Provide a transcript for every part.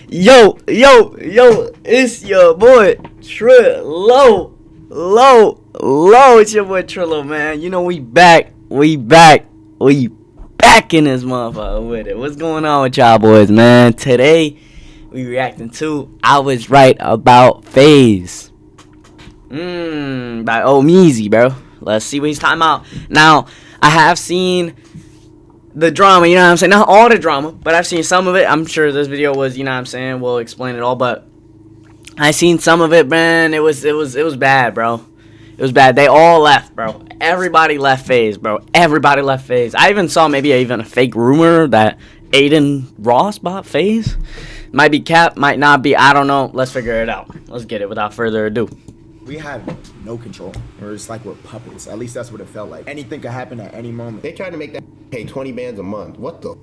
Yo, it's your boy Trilo. It's your boy Trilo, man. You know we back in this motherfucker with it. What's going on with y'all boys, man? Today we reacting to I Was Right About Faze. By Meezy, bro. Let's see what he's talking about. Now, I have seen the drama, you know what I'm saying? Not all the drama, but I've seen some of it. I'm sure this video was, you know what I'm saying, we'll explain it all, but I seen some of it, man. It was bad, bro. It was bad. They all left, bro. Everybody left Faze, bro. Everybody left Faze. I even saw maybe even a fake rumor that Aiden Ross bought Faze. Might be cap, might not be. I don't know. Let's figure it out. Let's get it without further ado. We had no control, or it's like we're puppets. At least that's what it felt like. Anything could happen at any moment. They tried to make that pay 20 bands a month. What the?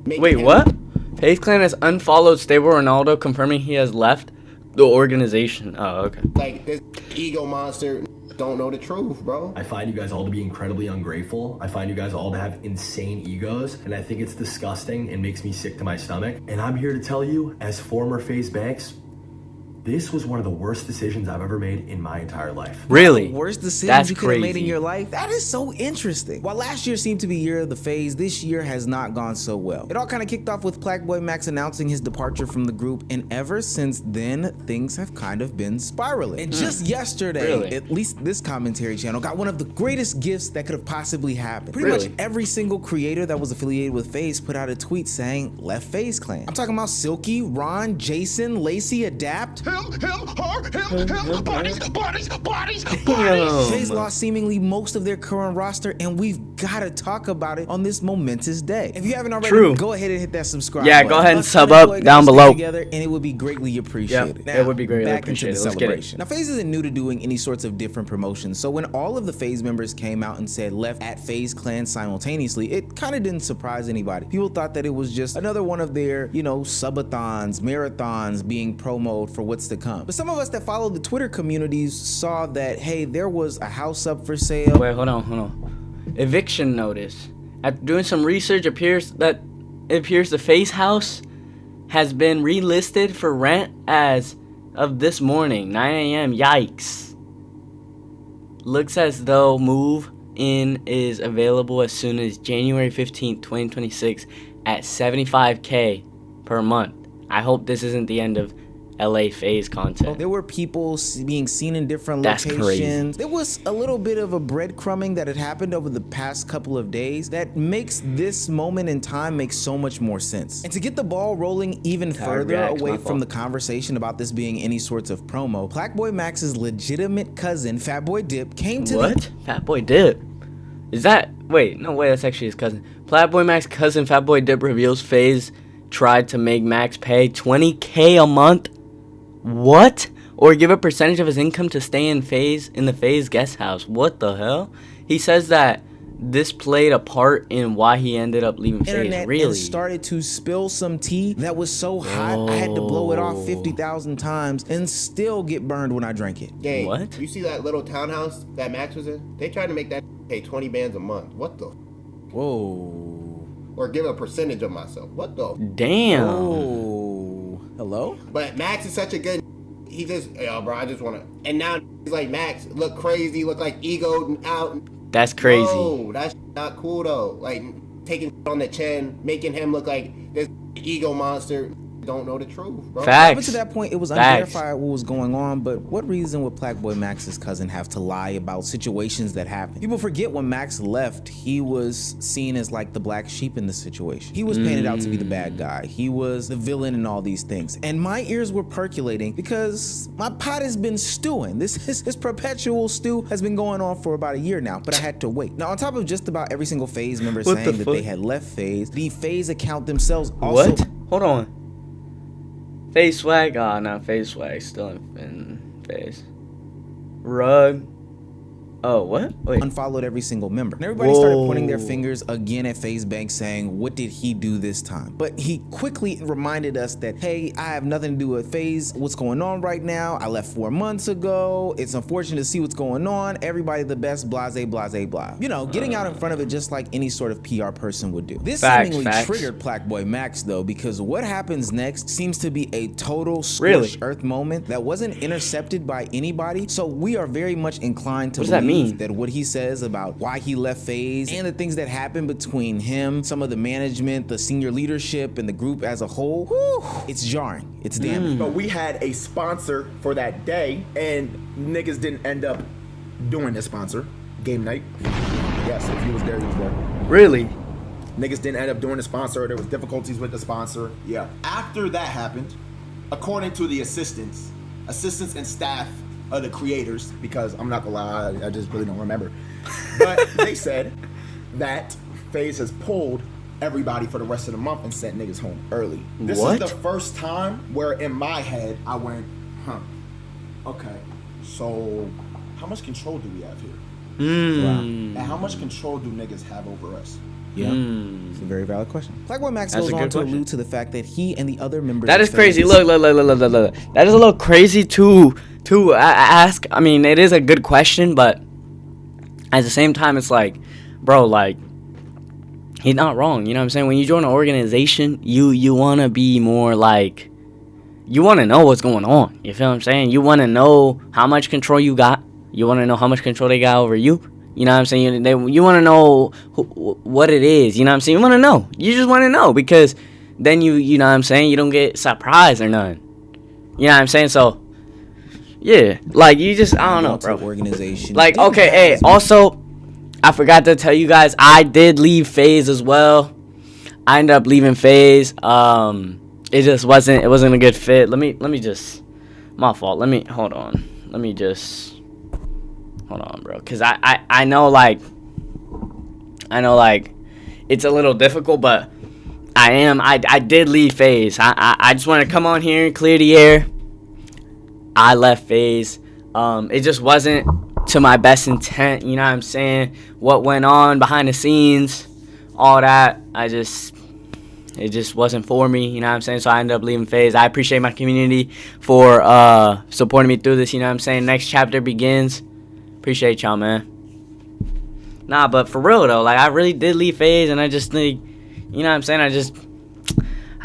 Wait, what? Faze Clan has unfollowed Stable Ronaldo, confirming he has left the organization. Oh, okay. Like, this ego monster don't know the truth, bro. I find you guys all to be incredibly ungrateful. I find you guys all to have insane egos, and I think it's disgusting and makes me sick to my stomach. And I'm here to tell you, as former Faze Banks, this was one of the worst decisions I've ever made in my entire life. Really? Worst decisions That's you could have made in crazy. your life? That is so interesting. While last year seemed to be year of the Faze, this year has not gone so well. It all kind of kicked off with Plagueboy Max announcing his departure from the group, and ever since then, things have kind of been spiraling. And just yesterday, Really? at least this commentary channel got one of the greatest gifts that could have possibly happened. Pretty Really? much every single creator that was affiliated with Faze put out a tweet saying, left Faze Clan. I'm talking about Silky, Ron, Jason, Lacey, Adapt. Bodies. Faze lost seemingly most of their current roster, and we've got to talk about it on this momentous day. If you haven't already, True. go ahead and hit that subscribe Yeah, button. go ahead and Us sub unemployed up guys down stick below. Together, and it would be greatly appreciated. Yep, it would be greatly back into appreciated. the Let's get it. celebration. Now, Faze isn't new to doing any sorts of different promotions, so when all of the Faze members came out and said left at Faze Clan simultaneously, it kind of didn't surprise anybody. People thought that it was just another one of their, subathons, marathons being promoted for what's to come. But some of us that follow the Twitter communities saw that, hey, there was a house up for sale. Wait, hold on. Eviction notice. After doing some research, it appears the Faze house has been relisted for rent as of this morning, 9 a.m. Yikes. Looks as though move-in is available as soon as January 15th, 2026 at $75K per month. I hope this isn't the end of LA Faze content. There were people being seen in different That's locations. crazy. There was a little bit of a breadcrumbing that had happened over the past couple of days that makes this moment in time make so much more sense. And to get the ball rolling even further reacts, away my from fault. the conversation about this being any sorts of promo, Plagueboy Max's legitimate cousin, Fatboy Dip, came to What? Fatboy Dip? Is that... Wait, no way, that's actually his cousin. Plagueboy Max's cousin, Fatboy Dip, reveals Faze tried to make Max pay $20K a month. What? Or give a percentage of his income to stay in the Faze guest house. What the hell? He says that this played a part in why he ended up leaving Faze. internet Really? and started to spill some tea that was so hot I had to blow it off 50,000 times and still get burned when I drank it. Gang, What? you see that little townhouse that Max was in? They tried to make that pay 20 bands a month. What the? Whoa. Or give a percentage of myself. What the? Damn. Oh. Hello? But Max is such a good... He just... Yo, bro, I just want to... And now he's like, Max, look crazy, look like egoed out. That's crazy. No, that's not cool, though. Like, taking on the chin, making him look like this ego monster. Don't know the truth, bro. Up Facts. to that point, it was Facts. unverified what was going on, but what reason would Plagueboy Max's cousin have to lie about situations that happened? People forget when Max left, he was seen as like the black sheep in the situation. He was painted out to be the bad guy. He was the villain and all these things. And my ears were percolating because my pot has been stewing. This perpetual stew has been going on for about a year now, but I had to wait. Now, on top of just about every single Faze member What the saying that they fuck? had left Faze, the Faze account themselves also... What? Hold on. Faze Swag? Ah, no, Faze Swag still in Faze. Rug. Oh, what? Wait. Unfollowed every single member. And everybody started pointing their Whoa. fingers again at Faze Banks saying, what did he do this time? But he quickly reminded us that, hey, I have nothing to do with Faze. What's going on right now? I left 4 months ago. It's unfortunate to see what's going on. Everybody the best, blase, blase, blah. You know, getting out in front of it just like any sort of PR person would do. This seemingly triggered Plaqueboy Max though, because what happens next seems to be a total scorched earth moment that wasn't intercepted by anybody. So we are very much inclined to believe that what he says about why he left Faze and the things that happened between him, some of the management, the senior leadership, and the group as a whole, whew, it's jarring. It's damning. But we had a sponsor for that day, and niggas didn't end up doing the sponsor. Game night. Yes, if he was there, he was there. Really? Niggas didn't end up doing the sponsor. There was difficulties with the sponsor. Yeah. After that happened, according to the assistants and staff of the creators, because I'm not gonna lie, I just really don't remember. But they said that Faze has pulled everybody for the rest of the month and sent niggas home early. This is the first time where in my head I went, okay, so how much control do we have here? Wow. And how much control do niggas have over us? Yeah, it's a very valid question. Plaqueboy Max goes on to allude to the fact that he and the other members. That is crazy. Look. That is a little crazy to ask. I mean, it is a good question, but at the same time, it's like, bro, like, he's not wrong. You know what I'm saying? When you join an organization, you want to be more like, you want to know what's going on. You feel what I'm saying? You want to know how much control you got. You want to know how much control they got over you. You know what I'm saying? You want to know what it is. You know what I'm saying? You want to know. You just want to know, because then you know what I'm saying? You don't get surprised or nothing. You know what I'm saying? So, yeah. Like, you just, I don't know, bro. Organization. Like, okay, hey, also, I forgot to tell you guys, I did leave Faze as well. I ended up leaving Faze. It just wasn't a good fit. Let me just, my fault. Hold on, bro, because I know like it's a little difficult, but I did leave Faze. I just want to come on here and clear the air. I left Faze. It just wasn't to my best intent, you know what I'm saying? What went on behind the scenes, all that, it just wasn't for me, you know what I'm saying? So I ended up leaving Faze. I appreciate my community for supporting me through this, you know what I'm saying? Next chapter begins. Appreciate y'all, man. Nah, but for real though, like, I really did leave Faze, and I just think, you know what I'm saying? I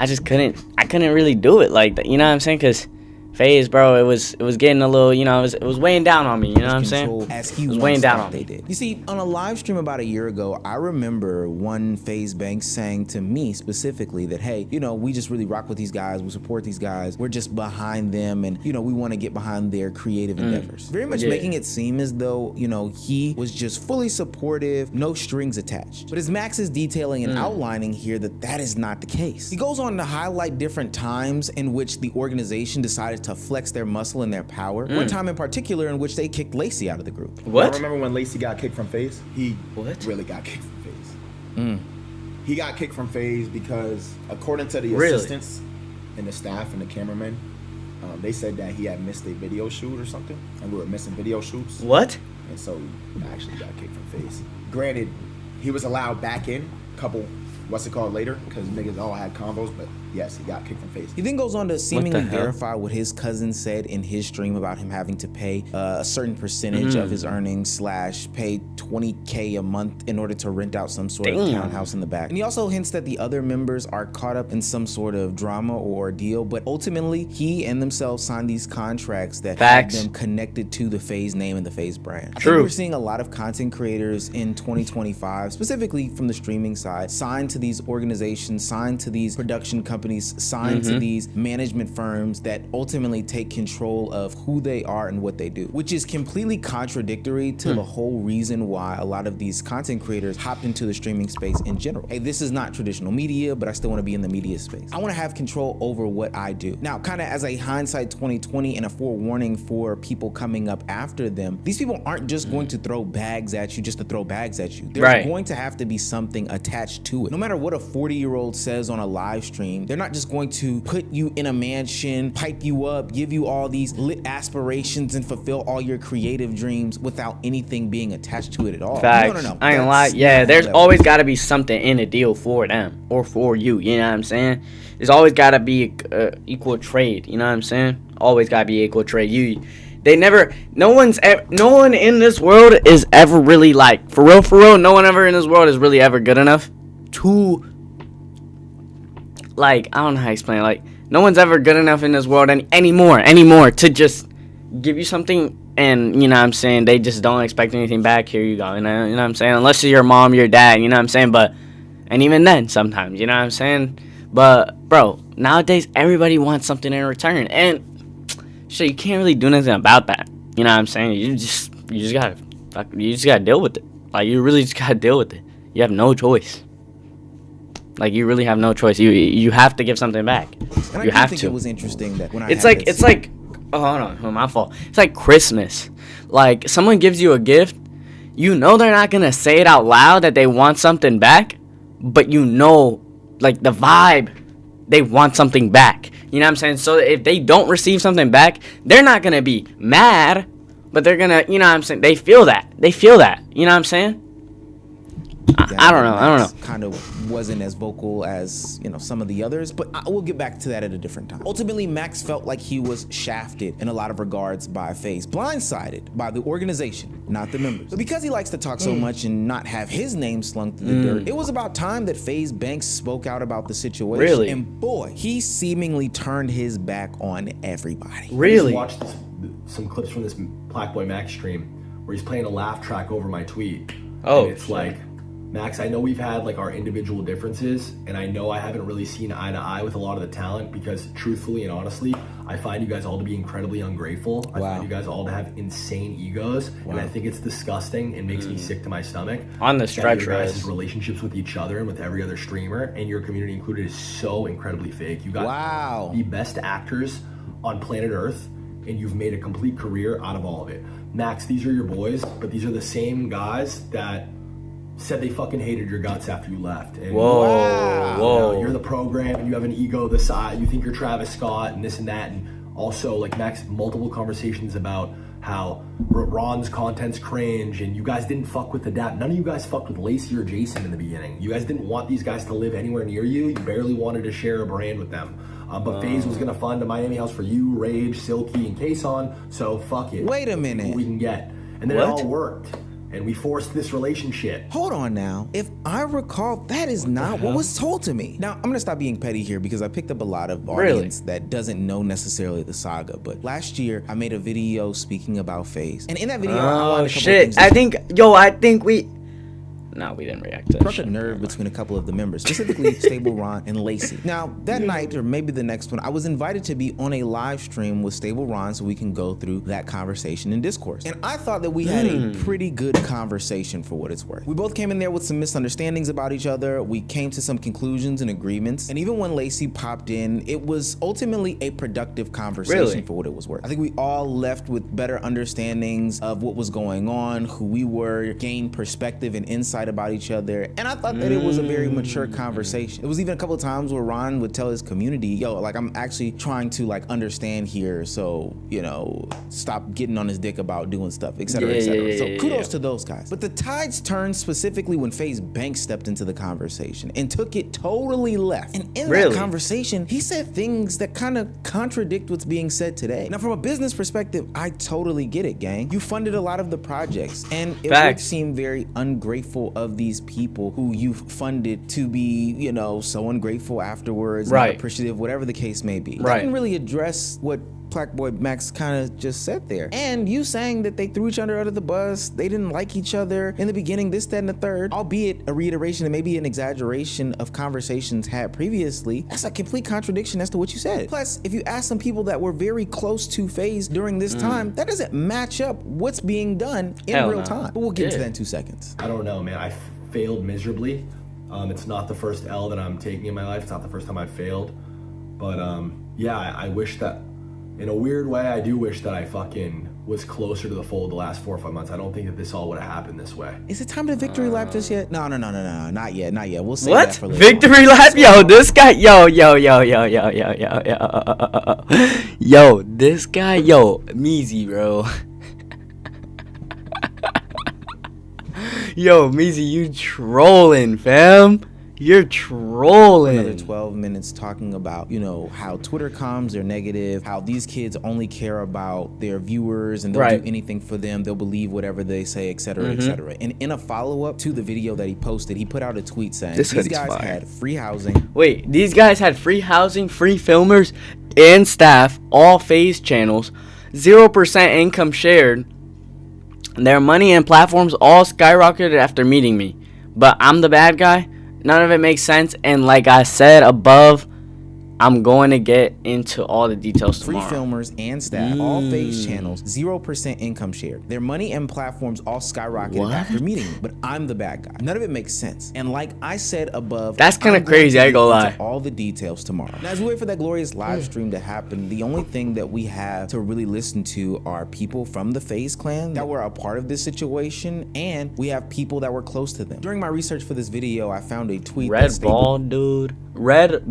just couldn't really do it like that, you know what I'm saying? Because Faze, bro, it was getting a little, you know, it was weighing down on me, you know what I'm saying? As he it was weighing down on they me. did. You see, on a live stream about a year ago, I remember one Faze Banks saying to me specifically that, hey, you know, we just really rock with these guys, we support these guys, we're just behind them, and, you know, we want to get behind their creative endeavors. Very much making it seem as though, you know, he was just fully supportive, no strings attached. But as Max is detailing and outlining here, that is not the case. He goes on to highlight different times in which the organization decided to flex their muscle and their power. One time in particular in which they kicked Lacey out of the group. What? I remember when Lacey got kicked from Faze? He really got kicked from Faze. He got kicked from Faze because, according to the assistants and the staff and the cameramen, they said that he had missed a video shoot or something, and we were missing video shoots. What? And so he actually got kicked from Faze. Granted, he was allowed back in a couple, later, because niggas all had combos, but yes, he got kicked from Faze. He then goes on to seemingly verify what his cousin said in his stream about him having to pay a certain percentage of his earnings / pay $20K a month in order to rent out some sort of townhouse in the back. And he also hints that the other members are caught up in some sort of drama or ordeal, but ultimately he and themselves signed these contracts that have them connected to the Faze name and the Faze brand. I think we're seeing a lot of content creators in 2025, specifically from the streaming side, signed to these organizations, signed to these production companies, signed to these management firms that ultimately take control of who they are and what they do, which is completely contradictory to the whole reason why a lot of these content creators hopped into the streaming space in general. Hey, this is not traditional media, but I still want to be in the media space. I want to have control over what I do. Now, kind of as a hindsight 2020 and a forewarning for people coming up after them, these people aren't just going to throw bags at you just to throw bags at you. There's going to have to be something attached to it. No matter what a 40-year-old says on a live stream, game. They're not just going to put you in a mansion, pipe you up, give you all these lit aspirations and fulfill all your creative dreams without anything being attached to it at all. Facts. No. I ain't gonna lie. Yeah, there's always got to be something in a deal for them or for you. You know what I'm saying? There's always got to be equal trade. You know what I'm saying? Always got to be equal trade. No one in this world is ever really like, for real, no one ever in this world is really ever good enough to, like, I don't know how to explain it. Like, no one's ever good enough in this world anymore to just give you something and, you know what I'm saying, they just don't expect anything back. Here you go, you know what I'm saying? Unless it's your mom, your dad, you know what I'm saying? And even then, sometimes, you know what I'm saying? But, bro, nowadays, everybody wants something in return. And shit, you can't really do nothing about that. You know what I'm saying? You just gotta deal with it. Like, you really just gotta deal with it. You have no choice. Like, you really have no choice. You have to give something back. And you I have think to. It was interesting that when Oh, hold on, my fault. It's like Christmas. Like, someone gives you a gift, you know they're not gonna say it out loud that they want something back, but you know, like, the vibe, they want something back. You know what I'm saying? So if they don't receive something back, they're not gonna be mad, but they're gonna, you know what I'm saying? They feel that. You know what I'm saying? I don't know. Kind of wasn't as vocal as, some of the others, but we'll get back to that at a different time. Ultimately, Max felt like he was shafted in a lot of regards by Faze, blindsided by the organization, not the members. But because he likes to talk so much and not have his name slung through the dirt, it was about time that Faze Banks spoke out about the situation. Really? And boy, he seemingly turned his back on everybody. Really? I just watched some clips from this Black Boy Max stream where he's playing a laugh track over my tweet. Oh, and it's like, Max, I know we've had like our individual differences, and I know I haven't really seen eye to eye with a lot of the talent because truthfully and honestly, I find you guys all to be incredibly ungrateful. I find you guys all to have insane egos, and I think it's disgusting and makes me sick to my stomach. On the stretch, your guys' relationships with each other and with every other streamer, and your community included, is so incredibly fake. You got the best actors on planet Earth, and you've made a complete career out of all of it. Max, these are your boys, but these are the same guys that said they fucking hated your guts after you left. And Whoa. You're the program and you have an ego the size, you think you're Travis Scott and this and that. And also, like, Max, multiple conversations about how Ron's content's cringe and you guys didn't fuck with the dad. None of you guys fucked with Lacey or Jason in the beginning. You guys didn't want these guys to live anywhere near you. You barely wanted to share a brand with them. But Faze was gonna fund a Miami house for you, Rage, Silky, and Kason, so fuck it. Wait a minute. We can get. And then it all worked. And we forced this relationship. Hold on now. If I recall, that is not what was told to me. Now, I'm gonna stop being petty here because I picked up a lot of audience that doesn't know necessarily the saga. But last year, I made a video speaking about Faze. And in that video, I wanted a couple of things. No, we didn't react to that. Struck a nerve between a couple of the members, specifically Stable Ron and Lacey. Now, that night, or maybe the next one, I was invited to be on a live stream with Stable Ron so we can go through that conversation and discourse. And I thought that we had a pretty good conversation for what it's worth. We both came in there with some misunderstandings about each other. We came to some conclusions and agreements. And even when Lacey popped in, it was ultimately a productive conversation for what it was worth. I think we all left with better understandings of what was going on, who we were, gained perspective and insight about each other, and I thought that it was a very mature conversation. It was even a couple of times where Ron would tell his community, yo, like, I'm actually trying to like understand here, so stop getting on his dick about doing stuff, etc. So kudos to those guys. But the tides turned specifically when Faze Banks stepped into the conversation and took it totally left. And in that conversation, he said things that kind of contradict what's being said today. Now, from a business perspective, I totally get it, gang. You funded a lot of the projects, and it would seem very ungrateful of these people who you've funded to be, so ungrateful afterwards, not appreciative, whatever the case may be. That didn't really address what Black Boy Max kind of just said there. And you saying that they threw each other under the bus, they didn't like each other in the beginning, this, that, and the third, albeit a reiteration and maybe an exaggeration of conversations had previously, that's a complete contradiction as to what you said. Plus, if you ask some people that were very close to Faze during this time, that doesn't match up what's being done in real time. But we'll get into that in 2 seconds. I don't know, man. I failed miserably. It's not the first L that I'm taking in my life. It's not the first time I've failed. But I wish that, in a weird way, I do wish that I fucking was closer to the fold the last 4 or 5 months, I don't think that this all would have happened this way. Is it time to victory lap just yet? No, not yet. We'll save What? that for later. Victory lap? Yo, this guy. Yo. Yo, this guy. Yo, Meezy, bro. Yo, Meezy, you trolling, fam. You're trolling. Another 12 minutes talking about, you know, how Twitter comms are negative, how these kids only care about their viewers and they'll do anything for them. They'll believe whatever they say, etc., etc. And in a follow-up to the video that he posted, he put out a tweet saying these guys had free housing. Wait, these guys had free housing, free filmers, and staff, all Faze channels, 0% income shared. Their money and platforms all skyrocketed after meeting me. But I'm the bad guy? None of it makes sense, and like I said above, I'm going to get into all the details tomorrow. Free filmers and staff, all Faze channels, 0% income shared. Their money and platforms all skyrocketed after meeting me, but I'm the bad guy. None of it makes sense. And like I said above, that's kind of crazy, I ain't gonna lie. All the details tomorrow. Now, as we wait for that glorious live stream to happen, the only thing that we have to really listen to are people from the Faze clan that were a part of this situation, and we have people that were close to them. During my research for this video, I found a tweet Red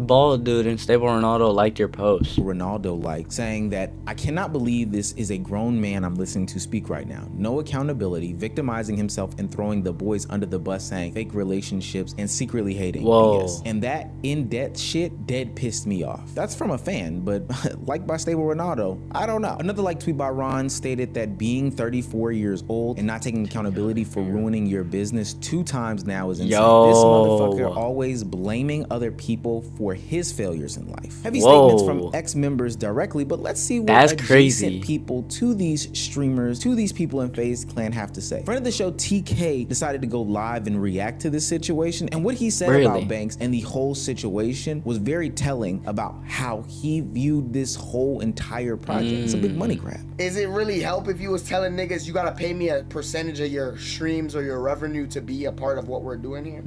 Ball Dude and Stable Ronaldo liked your post. Ronaldo liked, saying that I cannot believe this is a grown man I'm listening to speak right now. No accountability, victimizing himself and throwing the boys under the bus, saying fake relationships and secretly hating. Whoa. BS. And that in-depth shit dead pissed me off. That's from a fan, but liked by Stable Ronaldo, I don't know. Another like tweet by Ron stated that being 34 years old and not taking accountability for ruining your business 2 times now is insane. This motherfucker always blaming other people for his failures in life. Heavy statements from ex-members directly, but let's see what adjacent people to these streamers, to these people in Faze clan have to say. Friend of the show TK decided to go live and react to this situation, and what he said about Banks and the whole situation was very telling about how he viewed this whole entire project. It's a big money grab. Is it really help if you was telling niggas you gotta pay me a percentage of your streams or your revenue to be a part of what we're doing here?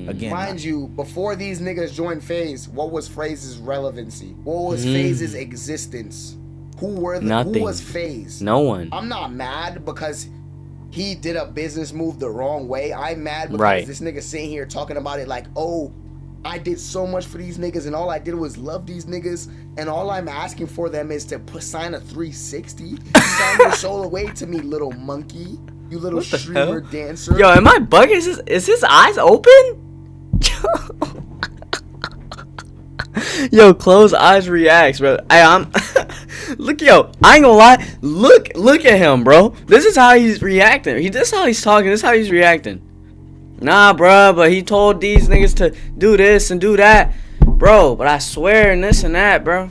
Again, mind you, before these niggas joined Faze, what was Faze's relevancy? What was Faze's existence? Who was Faze? No one. I'm not mad because he did a business move the wrong way. I'm mad because this nigga sitting here talking about it like, oh, I did so much for these niggas and all I did was love these niggas and all I'm asking for them is to sign a 360. Sign your soul away to me, little monkey. You little streamer dancer. Yo, am I bugging? Is his eyes open? Yo, close eyes reacts, bro. I'm look, yo, I ain't gonna lie. Look at him, bro. This is how he's reacting. This is how he's talking. This is how he's reacting. Nah, bro, but he told these niggas to do this and do that, bro. But I swear, and this and that, bro.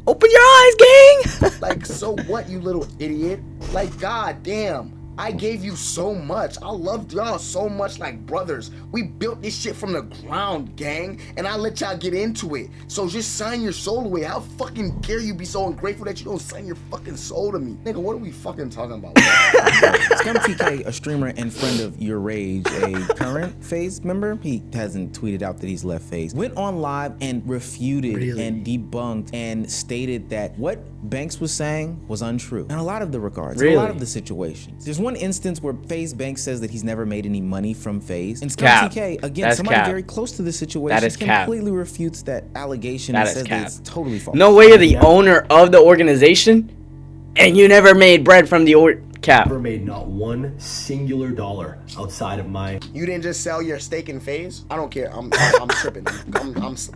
Open your eyes, gang. Like, so what, you little idiot? Like, god damn. I gave you so much. I loved y'all so much like brothers. We built this shit from the ground, gang, and I let y'all get into it. So just sign your soul away. How fucking dare you be so ungrateful that you don't sign your fucking soul to me? Nigga, what are we fucking talking about? Scum TK, a streamer and friend of Your Rage, a current Faze member, he hasn't tweeted out that he's left Faze, went on live and refuted and debunked and stated that what Banks was saying was untrue. And a lot of the regards, a lot of the situations. There's one instance where Faze Banks says that he's never made any money from Faze. And Scum TK, again, somebody very close to the situation, completely refutes that allegation and says that it's totally false. No way you're the owner of the organization and you never made bread from the cap. Never made not one singular dollar outside of my. You didn't just sell your stake in Faze? I don't care. I'm tripping.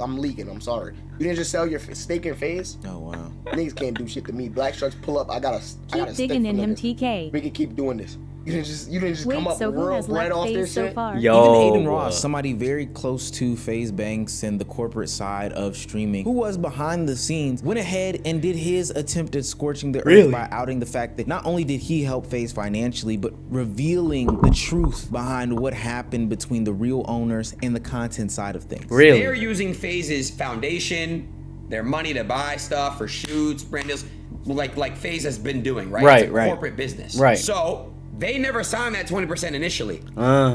I'm leaking. I'm sorry. You didn't just sell your stake in Faze? Oh wow. Niggas can't do shit to me. Black Sharks pull up. I got keep digging in him, TK. We can keep doing this. You didn't just come up so real right off this so shit. far? Yo, even Aiden Ross, somebody very close to Faze Banks and the corporate side of streaming, who was behind the scenes, went ahead and did his attempt at scorching the earth by outing the fact that not only did he help Faze financially, but revealing the truth behind what happened between the real owners and the content side of things. They're using Faze's foundation, their money to buy stuff for shoots, brand deals, like Faze has been doing, right? It's a corporate business. Right. So they never signed that 20% initially.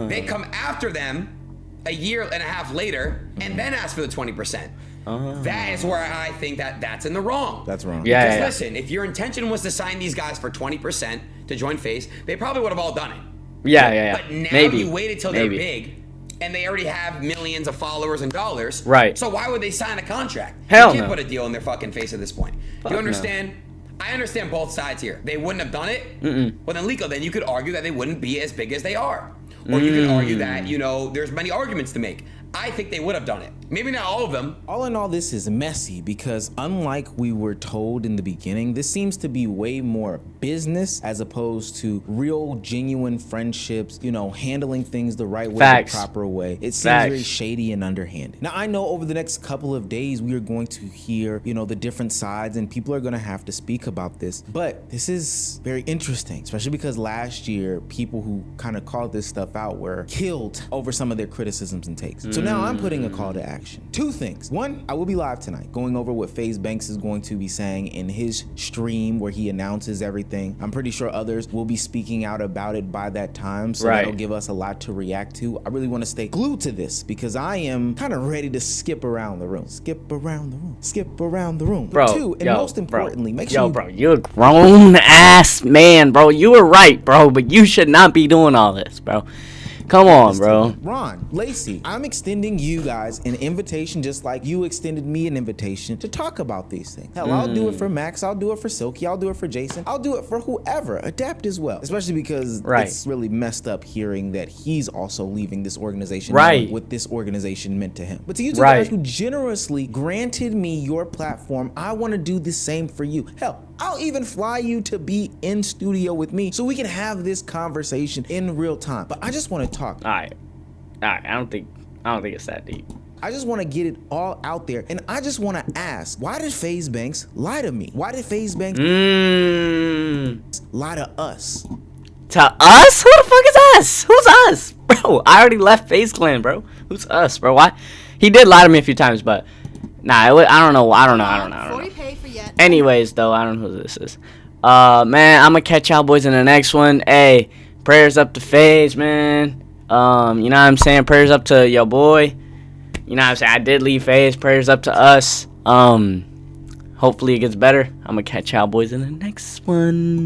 They come after them a year and a half later and then ask for the 20%. That is where I think that's in the wrong. That's wrong. Yeah, Because yeah. listen, if your intention was to sign these guys for 20% to join Faze, they probably would have all done it. Yeah. But now Maybe. you waited till they're big, and they already have millions of followers and dollars. Right. So why would they sign a contract? Hell You can't no. put a deal in their fucking face at this point. Do you understand? I understand both sides here. They wouldn't have done it. Well, then, Lico, then you could argue that they wouldn't be as big as they are. Or you could argue that, there's many arguments to make. I think they would have done it. Maybe not all of them. All in all, this is messy because unlike we were told in the beginning, this seems to be way more business as opposed to real, genuine friendships, handling things the right way, Facts. the proper way. It seems Facts. very shady and underhanded. Now, I know over the next couple of days, we are going to hear, the different sides and people are going to have to speak about this. But this is very interesting, especially because last year, people who kind of called this stuff out were killed over some of their criticisms and takes. So now I'm putting a call to action. Two things. One, I will be live tonight going over what Faze Banks is going to be saying in his stream where he announces everything. I'm pretty sure others will be speaking out about it by that time, so that'll give us a lot to react to. I really want to stay glued to this because I am kind of ready to skip around the room. Skip around the room. Skip around the room. Bro, But two, and most importantly, make sure bro, you're a grown ass man, bro. You were right, bro, but you should not be doing all this, bro. Come on, bro. Ron, Lacey, I'm extending you guys an invitation just like you extended me an invitation to talk about these things. Hell, I'll do it for Max, I'll do it for Silky, I'll do it for Jason, I'll do it for whoever. Adapt as well. Especially because it's really messed up hearing that he's also leaving this organization, knowing what this organization meant to him. But to you two guys who generously granted me your platform, I want to do the same for you. Hell, I'll even fly you to be in studio with me so we can have this conversation in real time. But I just want to talk. All right. I don't think it's that deep. I just want to get it all out there, and I just want to ask, why did Faze Banks lie to me? Why did Faze Banks lie to us? To us? Who the fuck is us? Who's us? Bro, I already left FaZe Clan, bro. Who's us, bro? Why? He did lie to me a few times, but I don't know. Anyways, though, I don't know who this is. Man, I'm gonna catch y'all boys in the next one. Hey, prayers up to FaZe, man. You know what I'm saying? Prayers up to your boy. You know what I'm saying? I did leave FaZe. Prayers up to us. Hopefully it gets better. I'm gonna catch y'all boys in the next one.